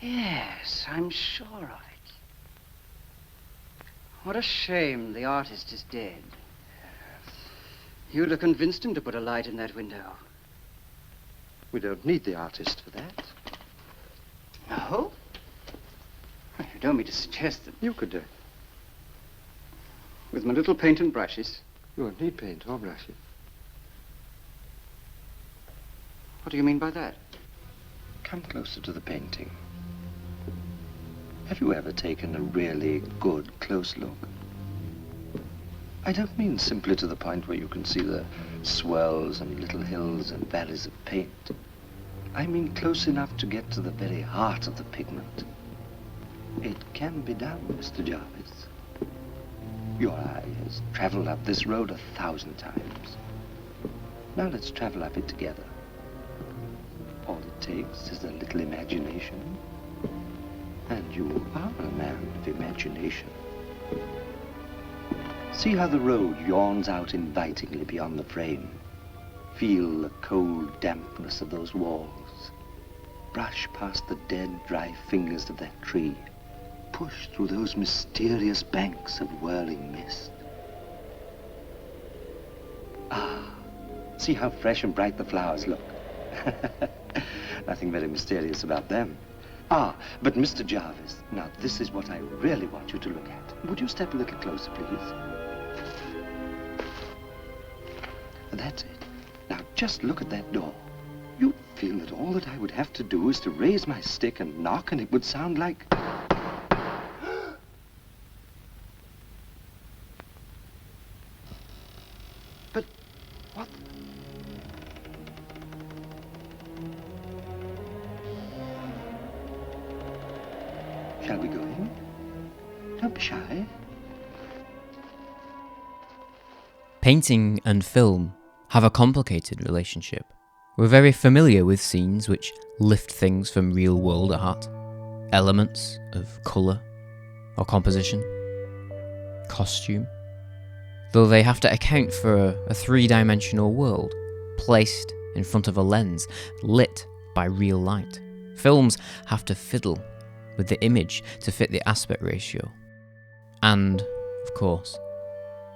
Yes, I'm sure of it. What a shame the artist is dead. You'd have convinced him to put a light in that window. We don't need the artist for that. No? Well, you don't mean to suggest that... You could do it. With my little paint and brushes? You won't need paint or brushes. What do you mean by that? Come closer to the painting. Have you ever taken a really good close look? I don't mean simply to the point where you can see the swirls and little hills and valleys of paint. I mean close enough to get to the very heart of the pigment. It can be done, Mr. Jarvis. Your eye has traveled up this road 1,000 times. Now let's travel up it together. All it takes is a little imagination. And you are a man of imagination. See how the road yawns out invitingly beyond the frame. Feel the cold dampness of those walls. Brush past the dead, dry fingers of that tree. Push through those mysterious banks of whirling mist. Ah, see how fresh and bright the flowers look. Nothing very mysterious about them. Ah, but Mr. Jarvis, now this is what I really want you to look at. Would you step a little closer, please? That's it. Now just look at that door. You'd feel that all that I would have to do is to raise my stick and knock, and it would sound like... But what... Shall we go in? Don't be shy. Painting and film have a complicated relationship. We're very familiar with scenes which lift things from real-world art, elements of colour or composition, costume, though they have to account for a three-dimensional world placed in front of a lens, lit by real light. Films have to fiddle with the image to fit the aspect ratio. And, of course,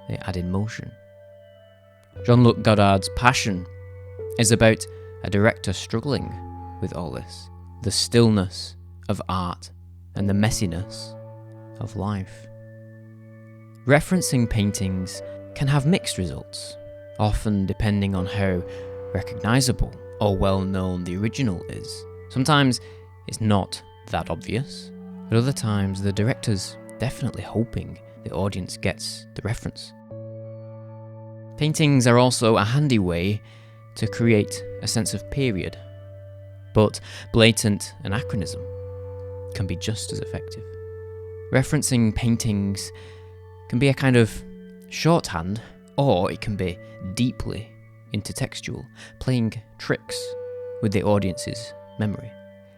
they add in motion. Jean-Luc Godard's Passion is about a director struggling with all this, the stillness of art and the messiness of life. Referencing paintings can have mixed results, often depending on how recognisable or well-known the original is. Sometimes it's not that obvious, but other times the director's definitely hoping the audience gets the reference. Paintings are also a handy way to create a sense of period, but blatant anachronism can be just as effective. Referencing paintings can be a kind of shorthand, or it can be deeply intertextual, playing tricks with the audience's memory.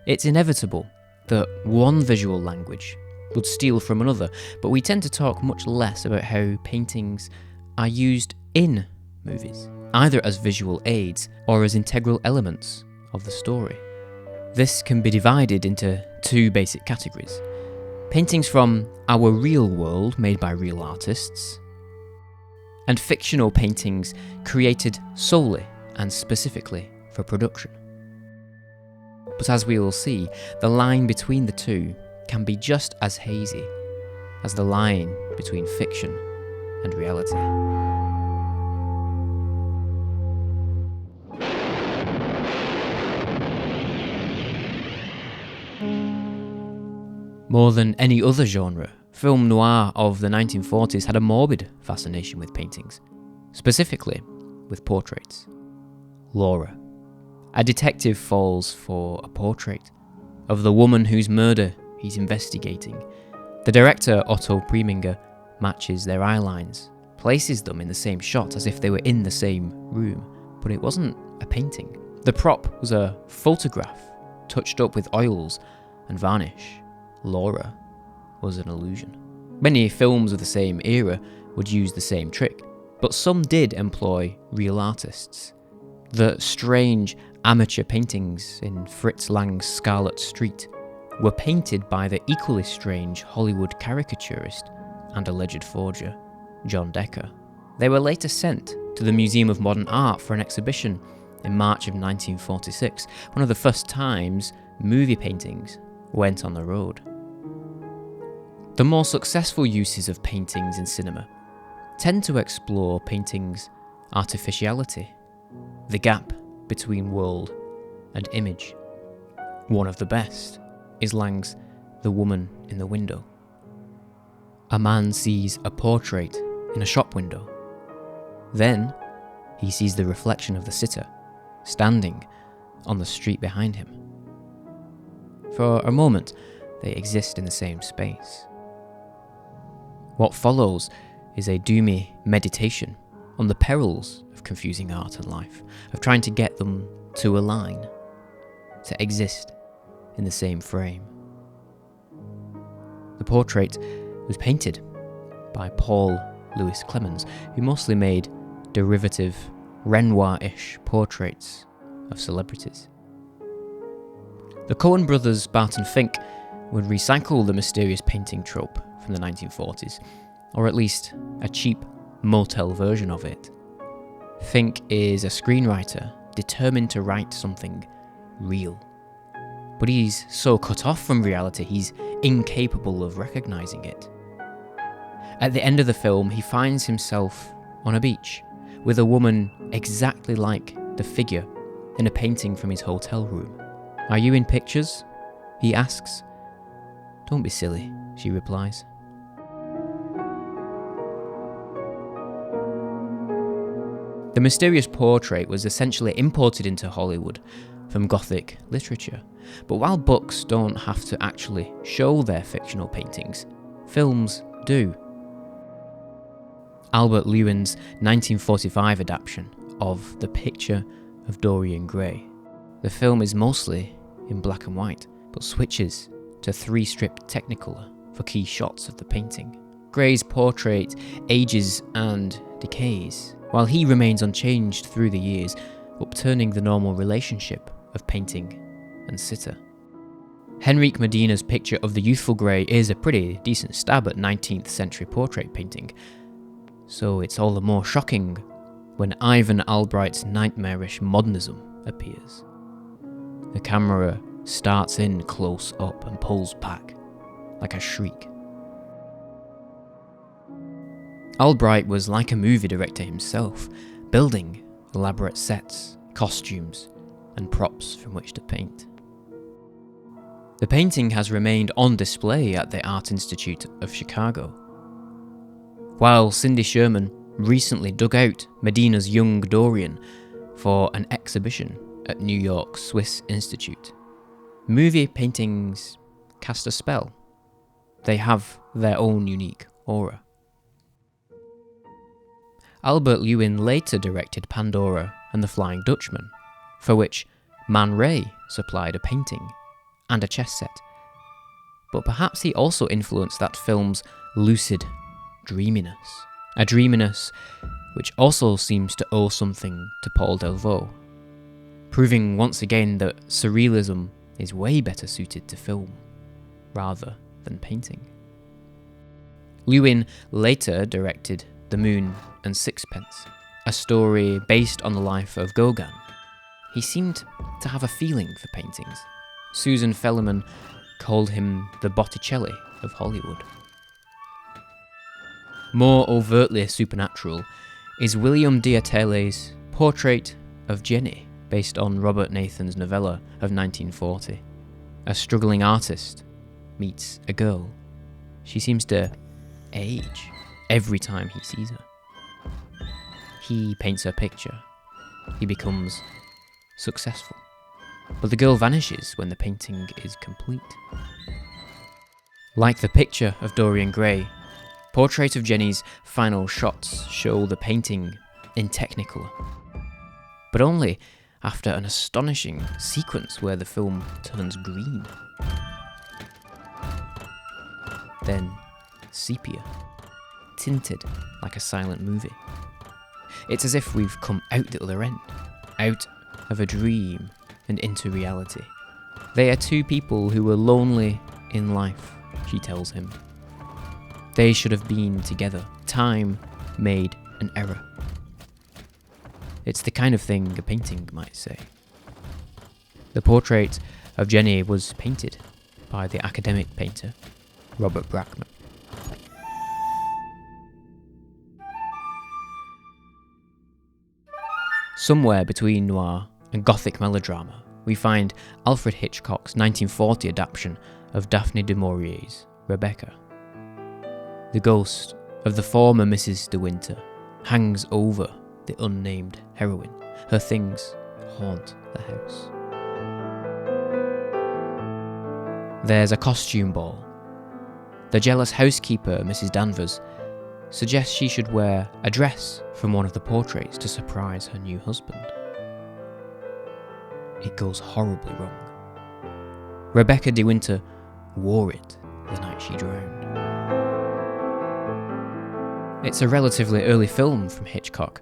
It's inevitable that one visual language would steal from another, but we tend to talk much less about how paintings are used in movies, either as visual aids or as integral elements of the story. This can be divided into two basic categories: paintings from our real world made by real artists, and fictional paintings created solely and specifically for production. But as we will see, the line between the two can be just as hazy as the line between fiction and reality. More than any other genre, film noir of the 1940s had a morbid fascination with paintings, specifically with portraits. Laura. A detective falls for a portrait of the woman whose murder he's investigating. The director, Otto Preminger, matches their eye lines, places them in the same shot as if they were in the same room, but it wasn't a painting. The prop was a photograph, touched up with oils and varnish. Laura was an illusion. Many films of the same era would use the same trick, but some did employ real artists. The strange amateur paintings in Fritz Lang's Scarlet Street were painted by the equally strange Hollywood caricaturist and alleged forger, John Decker. They were later sent to the Museum of Modern Art for an exhibition in March of 1946, one of the first times movie paintings went on the road. The more successful uses of paintings in cinema tend to explore painting's artificiality, the gap between world and image. One of the best is Lang's The Woman in the Window. A man sees a portrait in a shop window. Then he sees the reflection of the sitter standing on the street behind him. For a moment, they exist in the same space. What follows is a doomy meditation on the perils of confusing art and life, of trying to get them to align, to exist in the same frame. The portrait was painted by Paul Louis Clemens, who mostly made derivative, Renoir-ish portraits of celebrities. The Coen brothers, Barton Fink, would recycle the mysterious painting trope from the 1940s, or at least a cheap motel version of it. Fink is a screenwriter determined to write something real. But he's so cut off from reality, he's incapable of recognising it. At the end of the film, he finds himself on a beach with a woman exactly like the figure in a painting from his hotel room. "Are you in pictures?" he asks. "Don't be silly," she replies. The mysterious portrait was essentially imported into Hollywood from Gothic literature. But while books don't have to actually show their fictional paintings, films do. Albert Lewin's 1945 adaptation of The Picture of Dorian Gray. The film is mostly in black and white, but switches to 3-strip Technicolor for key shots of the painting. Gray's portrait ages and decays, while he remains unchanged through the years, upturning the normal relationship of painting and sitter. Henrique Medina's picture of the youthful Gray is a pretty decent stab at 19th century portrait painting, so it's all the more shocking when Ivan Albright's nightmarish modernism appears. The camera starts in close up and pulls back, like a shriek. Albright was like a movie director himself, building elaborate sets, costumes, and props from which to paint. The painting has remained on display at the Art Institute of Chicago, while Cindy Sherman recently dug out Medina's young Dorian for an exhibition at New York's Swiss Institute. Movie paintings cast a spell. They have their own unique aura. Albert Lewin later directed Pandora and the Flying Dutchman, for which Man Ray supplied a painting and a chess set. But perhaps he also influenced that film's lucid dreaminess, a dreaminess which also seems to owe something to Paul Delvaux, proving once again that surrealism is way better suited to film rather than painting. Lewin later directed The Moon and Sixpence, a story based on the life of Gauguin. He seemed to have a feeling for paintings. Susan Fellerman called him the Botticelli of Hollywood. More overtly supernatural is William Diatelle's Portrait of Jenny, based on Robert Nathan's novella of 1940. A struggling artist meets a girl. She seems to age every time he sees her. He paints her picture. He becomes successful. But the girl vanishes when the painting is complete. Like the picture of Dorian Gray, Portrait of Jenny's final shots show the painting in Technicolor, but only after an astonishing sequence where the film turns green. Then sepia, tinted like a silent movie. It's as if we've come out the other end, out of a dream and into reality. They are two people who were lonely in life, she tells him. They should have been together. Time made an error. It's the kind of thing a painting might say. The portrait of Jenny was painted by the academic painter Robert Brackman. Somewhere between noir and Gothic melodrama, we find Alfred Hitchcock's 1940 adaptation of Daphne du Maurier's Rebecca. The ghost of the former Mrs. de Winter hangs over the unnamed heroine. Her things haunt the house. There's a costume ball. The jealous housekeeper, Mrs. Danvers, suggests she should wear a dress from one of the portraits to surprise her new husband. It goes horribly wrong. Rebecca de Winter wore it the night she drowned. It's a relatively early film from Hitchcock,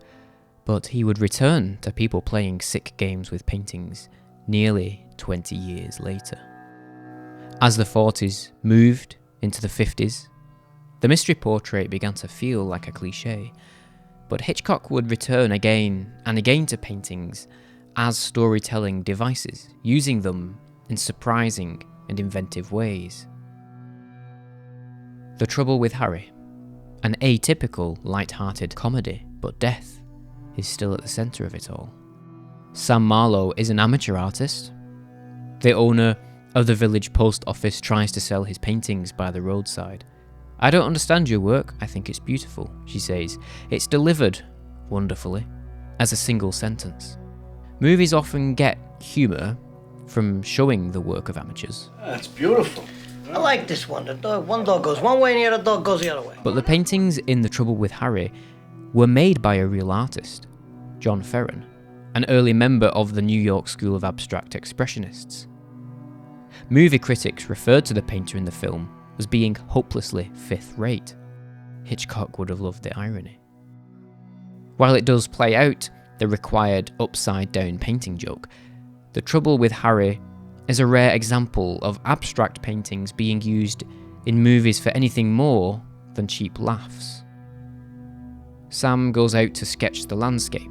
but he would return to people playing sick games with paintings nearly 20 years later. As the 40s moved into the 50s, the mystery portrait began to feel like a cliché, but Hitchcock would return again and again to paintings as storytelling devices, using them in surprising and inventive ways. The Trouble with Harry, an atypical, light-hearted comedy, but death is still at the centre of it all. Sam Marlowe is an amateur artist. The owner of the village post office tries to sell his paintings by the roadside. "I don't understand your work, I think it's beautiful," she says. It's delivered, wonderfully, as a single sentence. Movies often get humour from showing the work of amateurs. That's beautiful. I like this one. One dog goes one way and the other dog goes the other way. But the paintings in The Trouble with Harry were made by a real artist, John Ferren, an early member of the New York School of Abstract Expressionists. Movie critics referred to the painter in the film as being hopelessly fifth-rate. Hitchcock would have loved the irony. While it does play out the required upside-down painting joke, The Trouble with Harry is a rare example of abstract paintings being used in movies for anything more than cheap laughs. Sam goes out to sketch the landscape.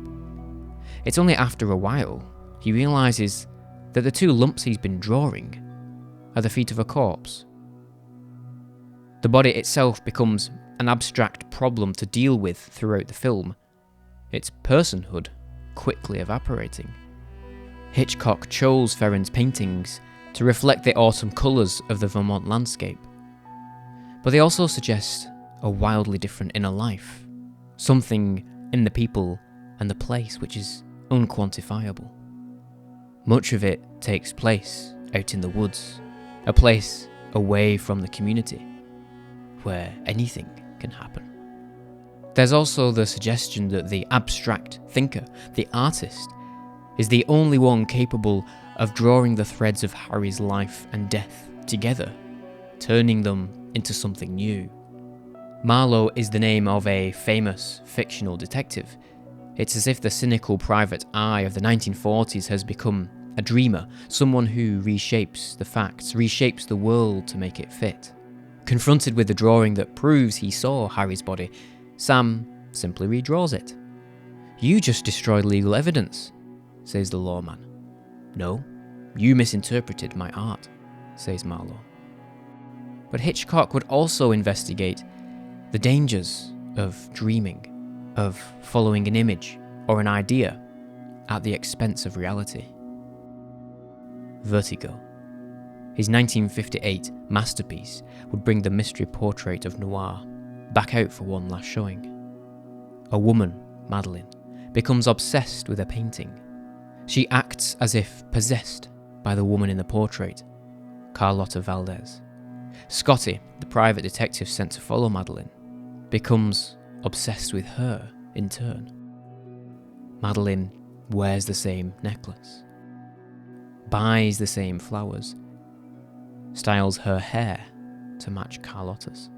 It's only after a while he realises that the two lumps he's been drawing are the feet of a corpse. The body itself becomes an abstract problem to deal with throughout the film, its personhood quickly evaporating. Hitchcock chose Ferren's paintings to reflect the autumn colours of the Vermont landscape, but they also suggest a wildly different inner life, something in the people and the place which is unquantifiable. Much of it takes place out in the woods, a place away from the community, where anything can happen. There's also the suggestion that the abstract thinker, the artist, is the only one capable of drawing the threads of Harry's life and death together, turning them into something new. Marlowe is the name of a famous fictional detective. It's as if the cynical private eye of the 1940s has become a dreamer, someone who reshapes the facts, reshapes the world to make it fit. Confronted with the drawing that proves he saw Harry's body, Sam simply redraws it. "You just destroyed legal evidence," says the lawman. "No, you misinterpreted my art," says Marlowe. But Hitchcock would also investigate the dangers of dreaming, of following an image or an idea at the expense of reality. Vertigo, his 1958 masterpiece, would bring the mystery portrait of Noir back out for one last showing. A woman, Madeline, becomes obsessed with a painting. She acts as if possessed by the woman in the portrait, Carlotta Valdez. Scotty, the private detective sent to follow Madeline, becomes obsessed with her in turn. Madeline wears the same necklace, buys the same flowers, styles her hair to match Carlotta's.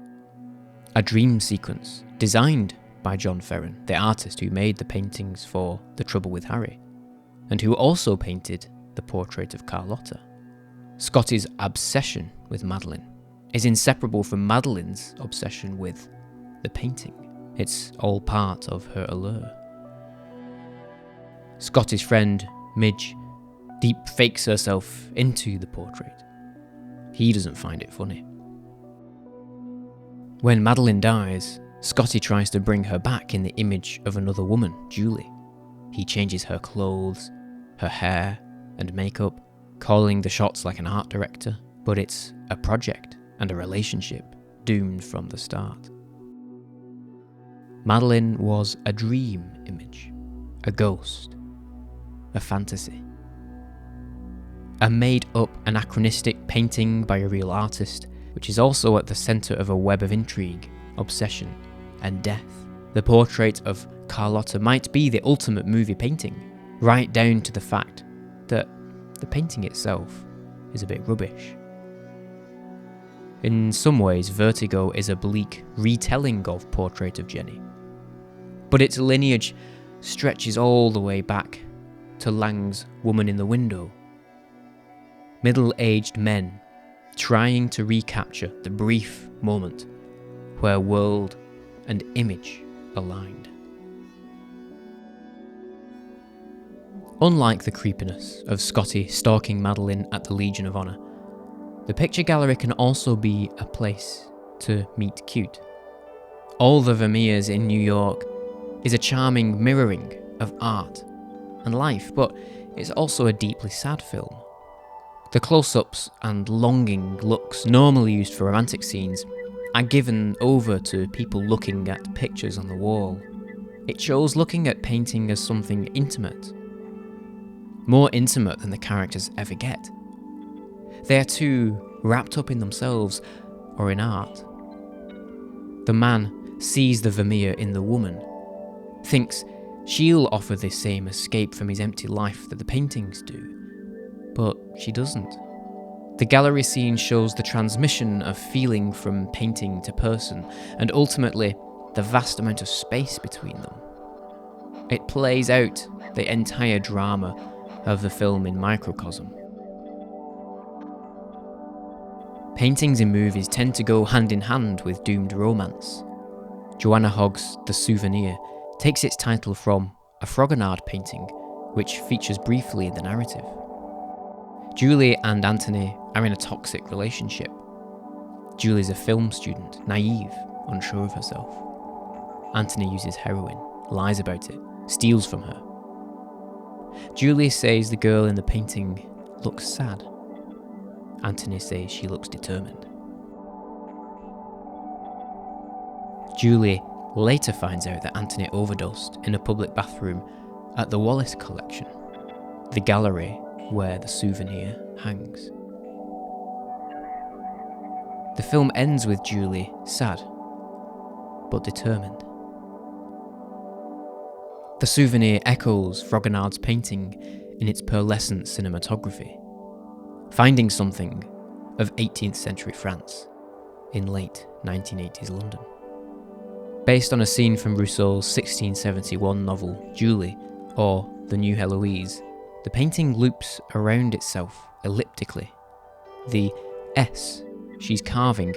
A dream sequence designed by John Ferren, the artist who made the paintings for The Trouble with Harry, and who also painted the portrait of Carlotta, Scotty's obsession with Madeline is inseparable from Madeline's obsession with the painting. It's all part of her allure. Scotty's friend, Midge, deep fakes herself into the portrait. He doesn't find it funny. When Madeline dies, Scotty tries to bring her back in the image of another woman, Julie. He changes her clothes, her hair and makeup, calling the shots like an art director, but it's a project and a relationship doomed from the start. Madeline was a dream image, a ghost, a fantasy. A made-up anachronistic painting by a real artist, which is also at the centre of a web of intrigue, obsession, and death. The portrait of Carlotta might be the ultimate movie painting, right down to the fact that the painting itself is a bit rubbish. In some ways, Vertigo is a bleak retelling of Portrait of Jenny, but its lineage stretches all the way back to Lang's Woman in the Window. Middle-aged men trying to recapture the brief moment where world and image aligned. Unlike the creepiness of Scotty stalking Madeline at the Legion of Honor, the picture gallery can also be a place to meet cute. All the Vermeers in New York is a charming mirroring of art and life, but it's also a deeply sad film. The close-ups and longing looks normally used for romantic scenes are given over to people looking at pictures on the wall. It shows looking at painting as something intimate, more intimate than the characters ever get. They are too wrapped up in themselves or in art. The man sees the Vermeer in the woman, thinks she'll offer the same escape from his empty life that the paintings do, but she doesn't. The gallery scene shows the transmission of feeling from painting to person, and ultimately the vast amount of space between them. It plays out the entire drama of the film in microcosm. Paintings in movies tend to go hand in hand with doomed romance. Joanna Hogg's The Souvenir takes its title from a Fragonard painting, which features briefly in the narrative. Julie and Anthony are in a toxic relationship. Julie's a film student, naive, unsure of herself. Anthony uses heroin, lies about it, steals from her. Julie says the girl in the painting looks sad. Anthony says she looks determined. Julie later finds out that Anthony overdosed in a public bathroom at the Wallace Collection, the gallery where the Souvenir hangs. The film ends with Julie sad, but determined. The Souvenir echoes Fragonard's painting in its pearlescent cinematography, finding something of 18th century France in late 1980s London. Based on a scene from Rousseau's 1671 novel Julie, or The New Heloise, the painting loops around itself elliptically. The S she's carving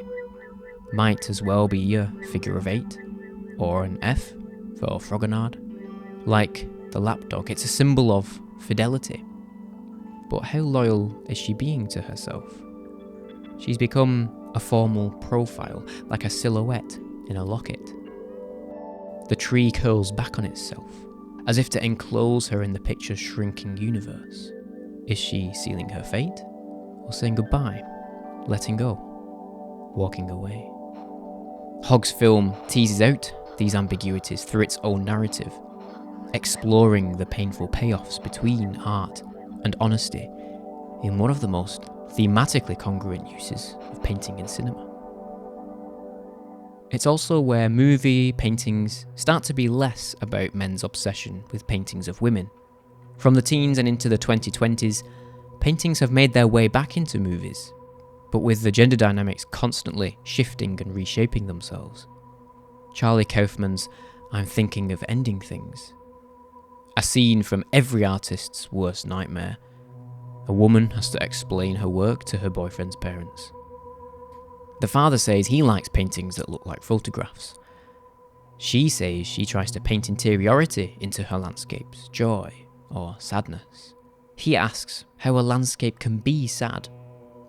might as well be a figure of 8, or an F for Fragonard. Like the lapdog, it's a symbol of fidelity. But how loyal is she being to herself? She's become a formal profile, like a silhouette in a locket. The tree curls back on itself, as if to enclose her in the picture's shrinking universe. Is she sealing her fate? Or saying goodbye, letting go, walking away? Hogg's film teases out these ambiguities through its own narrative, exploring the painful payoffs between art and honesty in one of the most thematically congruent uses of painting in cinema. It's also where movie paintings start to be less about men's obsession with paintings of women. From the teens and into the 2020s, paintings have made their way back into movies, but with the gender dynamics constantly shifting and reshaping themselves. Charlie Kaufman's I'm Thinking of Ending Things, a scene from every artist's worst nightmare, A woman has to explain her work to her boyfriend's parents. The father says he likes paintings that look like photographs. She says she tries to paint interiority into her landscapes, joy or sadness. He asks how a landscape can be sad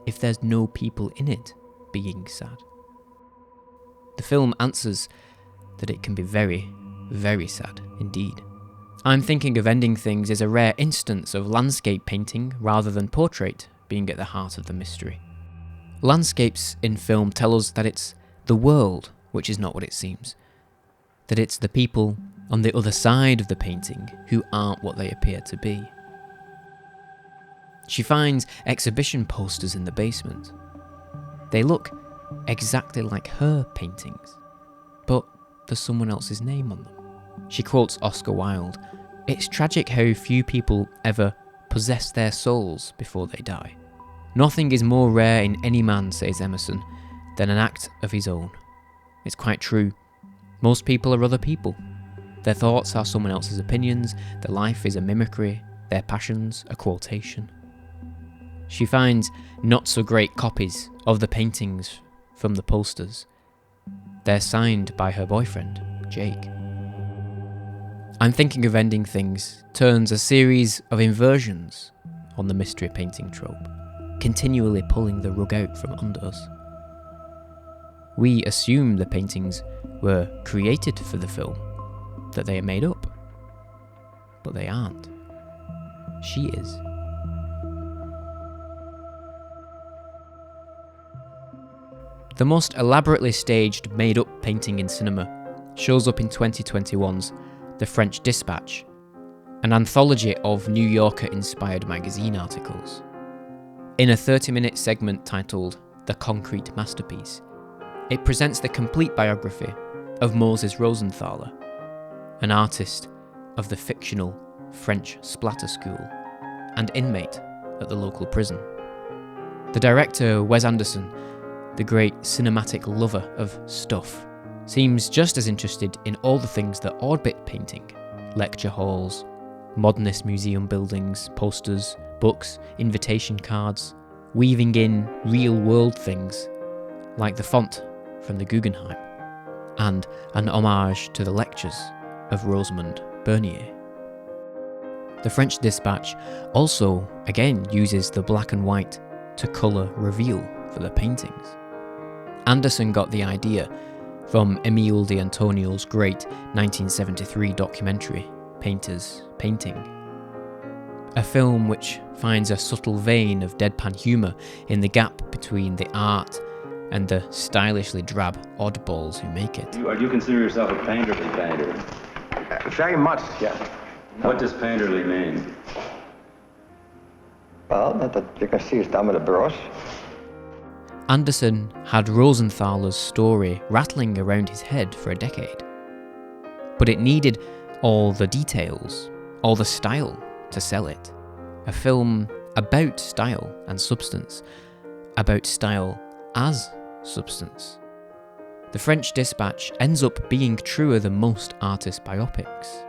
if there's no people in it being sad. The film answers that it can be very, very sad indeed. I'm Thinking of Ending Things is a rare instance of landscape painting rather than portrait being at the heart of the mystery. Landscapes in film tell us that it's the world which is not what it seems, that it's the people on the other side of the painting who aren't what they appear to be. She finds exhibition posters in the basement. They look exactly like her paintings, but there's someone else's name on them. She quotes Oscar Wilde, "It's tragic how few people ever possess their souls before they die. Nothing is more rare in any man," says Emerson, "than an act of his own." It's quite true. Most people are other people. Their thoughts are someone else's opinions, their life is a mimicry, their passions a quotation. She finds not-so-great copies of the paintings from the posters. They're signed by her boyfriend, Jake. I'm Thinking of Ending Things turns a series of inversions on the mystery painting trope, continually pulling the rug out from under us. We assume the paintings were created for the film, that they are made up. But they aren't. She is. The most elaborately staged, made-up painting in cinema shows up in 2021's The French Dispatch, an anthology of New Yorker-inspired magazine articles. In a 30-minute segment titled The Concrete Masterpiece, it presents the complete biography of Moses Rosenthaler, an artist of the fictional French splatter school and inmate at the local prison. The director, Wes Anderson, the great cinematic lover of stuff, seems just as interested in all the things that orbit painting: lecture halls, modernist museum buildings, posters, books, invitation cards, weaving in real-world things like the font from the Guggenheim and an homage to the lectures of Rosamund Bernier. The French Dispatch also, again, uses the black and white to colour reveal for the paintings. Anderson got the idea from Emile de Antonio's great 1973 documentary, Painters Painting. A film which finds a subtle vein of deadpan humour in the gap between the art and the stylishly drab oddballs who make it. You consider yourself a painterly painter? Very much, yeah. What does painterly mean? Well, that you can see it's done with a brush. Anderson had Rosenthaler's story rattling around his head for a decade. But it needed all the details, all the style to sell it. A film about style and substance, about style as substance. The French Dispatch ends up being truer than most artist biopics.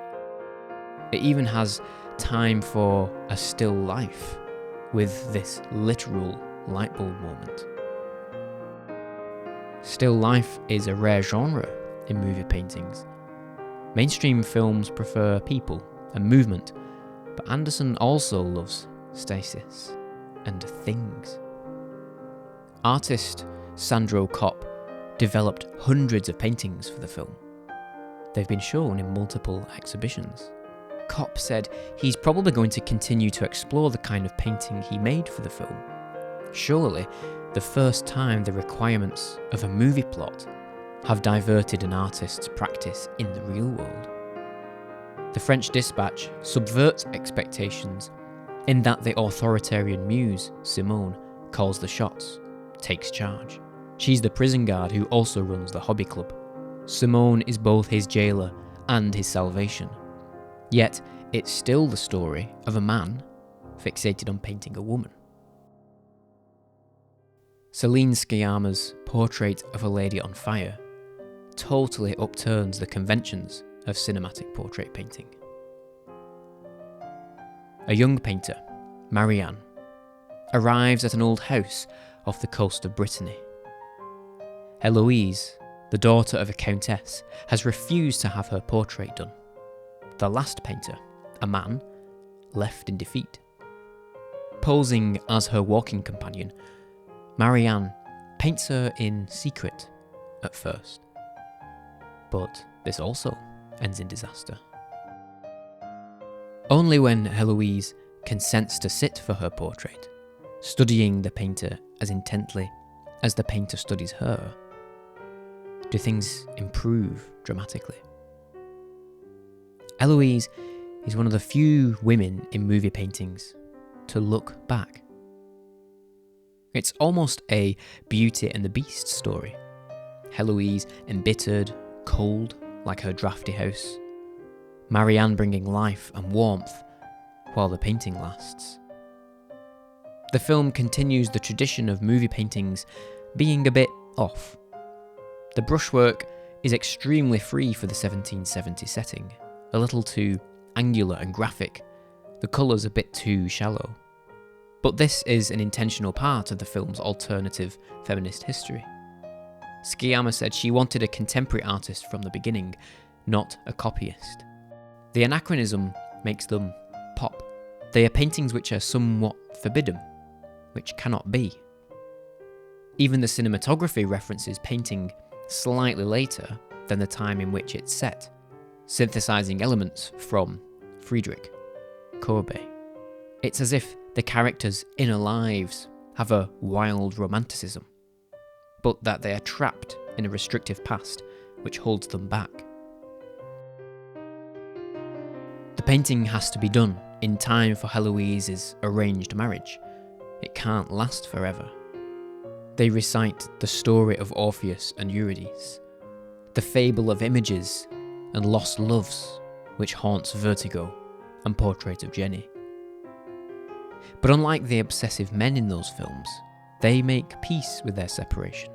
It even has time for a still life, with this literal lightbulb moment. Still life is a rare genre in movie paintings. Mainstream films prefer people and movement, but Anderson also loves stasis and things. Artist Sandro Kopp developed hundreds of paintings for the film. They've been shown in multiple exhibitions. Kopp said he's probably going to continue to explore the kind of painting he made for the film. Surely, the first time the requirements of a movie plot have diverted an artist's practice in the real world. The French Dispatch subverts expectations in that the authoritarian muse, Simone, calls the shots, takes charge. She's the prison guard who also runs the hobby club. Simone is both his jailer and his salvation. Yet, it's still the story of a man fixated on painting a woman. Celine Sciamma's portrait of a lady on fire totally upturns the conventions of cinematic portrait painting. A young painter, Marianne, arrives at an old house off the coast of Brittany. Eloise, the daughter of a countess, has refused to have her portrait done. The last painter, a man, left in defeat. Posing as her walking companion, Marianne paints her in secret at first. But this also ends in disaster. Only when Heloise consents to sit for her portrait, studying the painter as intently as the painter studies her, do things improve dramatically. Eloise is one of the few women in movie paintings to look back. It's almost a Beauty and the Beast story. Heloise embittered, cold, like her drafty house. Marianne bringing life and warmth while the painting lasts. The film continues the tradition of movie paintings being a bit off. The brushwork is extremely free for the 1770 setting, a little too angular and graphic, the colours a bit too shallow. But this is an intentional part of the film's alternative feminist history. Sciamma said she wanted a contemporary artist from the beginning, not a copyist. The anachronism makes them pop. They are paintings which are somewhat forbidden, which cannot be. Even the cinematography references painting slightly later than the time in which it's set, synthesizing elements from Friedrich Kobe. It's as if the characters' inner lives have a wild romanticism, but that they are trapped in a restrictive past which holds them back. The painting has to be done in time for Heloise's arranged marriage. It can't last forever. They recite the story of Orpheus and Eurydice, the fable of images and lost loves which haunts Vertigo and Portrait of Jenny. But unlike the obsessive men in those films, they make peace with their separation.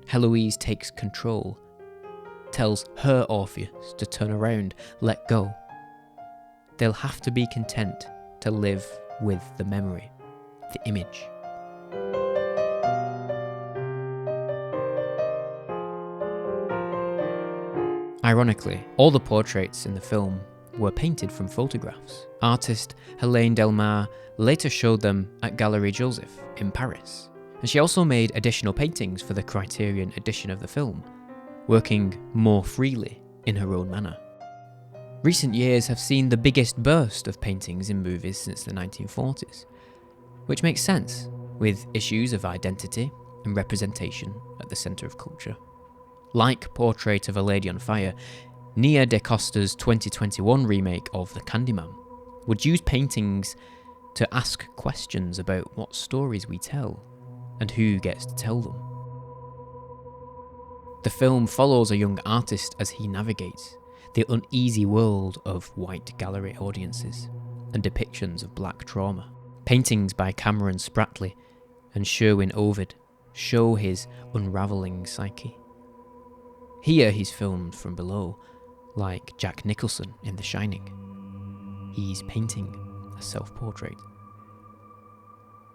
Heloise takes control, tells her Orpheus to turn around, let go. They'll have to be content to live with the memory, the image. Ironically, all the portraits in the film were painted from photographs. Artist Helene Delmar later showed them at Galerie Joseph in Paris, and she also made additional paintings for the Criterion edition of the film, working more freely in her own manner. Recent years have seen the biggest burst of paintings in movies since the 1940s, which makes sense with issues of identity and representation at the centre of culture. Like Portrait of a Lady on Fire, Nia DaCosta's 2021 remake of The Candyman would use paintings to ask questions about what stories we tell and who gets to tell them. The film follows a young artist as he navigates the uneasy world of white gallery audiences and depictions of black trauma. Paintings by Cameron Spratley and Sherwin Ovid show his unravelling psyche. Here he's filmed from below, like Jack Nicholson in The Shining. He's painting a self-portrait.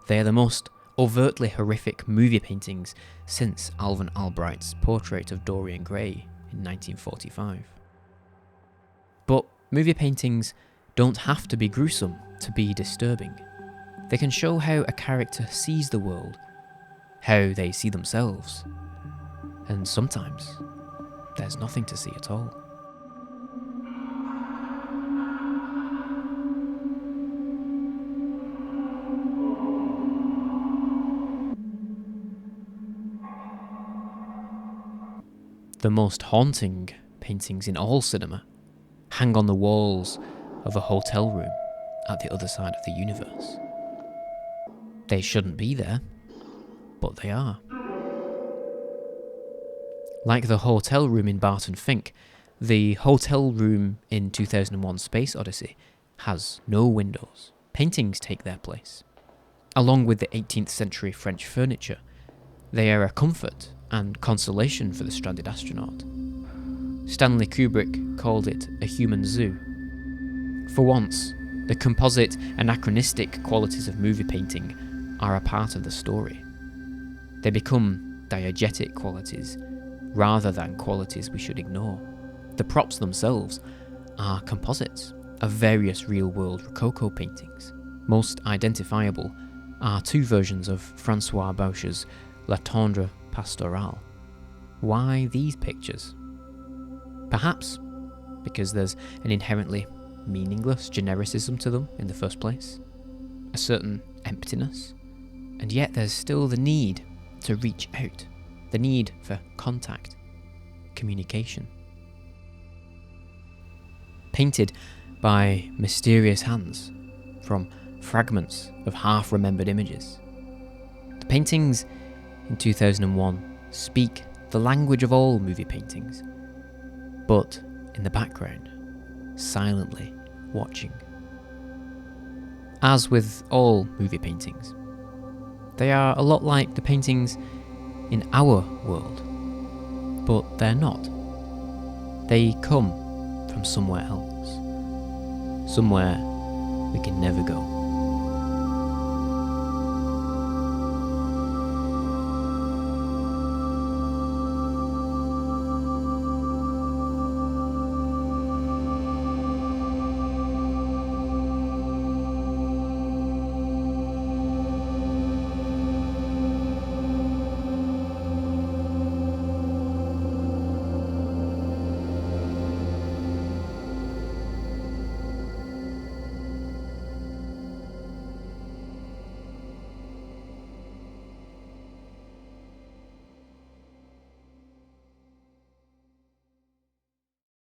They are the most overtly horrific movie paintings since Alvin Albright's portrait of Dorian Gray in 1945. But movie paintings don't have to be gruesome to be disturbing. They can show how a character sees the world, how they see themselves, and sometimes there's nothing to see at all. The most haunting paintings in all cinema hang on the walls of a hotel room at the other side of the universe. They shouldn't be there, but they are. Like the hotel room in Barton Fink, the hotel room in 2001 Space Odyssey has no windows. Paintings take their place. Along with the 18th century French furniture, they are a comfort and consolation for the stranded astronaut. Stanley Kubrick called it a human zoo. For once, the composite, anachronistic qualities of movie painting are a part of the story. They become diegetic qualities rather than qualities we should ignore. The props themselves are composites of various real-world Rococo paintings. Most identifiable are two versions of Francois Bauch's La Tendre Pastorale. Why these pictures? Perhaps because there's an inherently meaningless genericism to them in the first place, a certain emptiness, and yet there's still the need to reach out, the need for contact, communication. Painted by mysterious hands from fragments of half-remembered images, the paintings in 2001 speak the language of all movie paintings, but in the background, silently watching. As with all movie paintings, they are a lot like the paintings in our world, but they're not. They come from somewhere else, somewhere we can never go.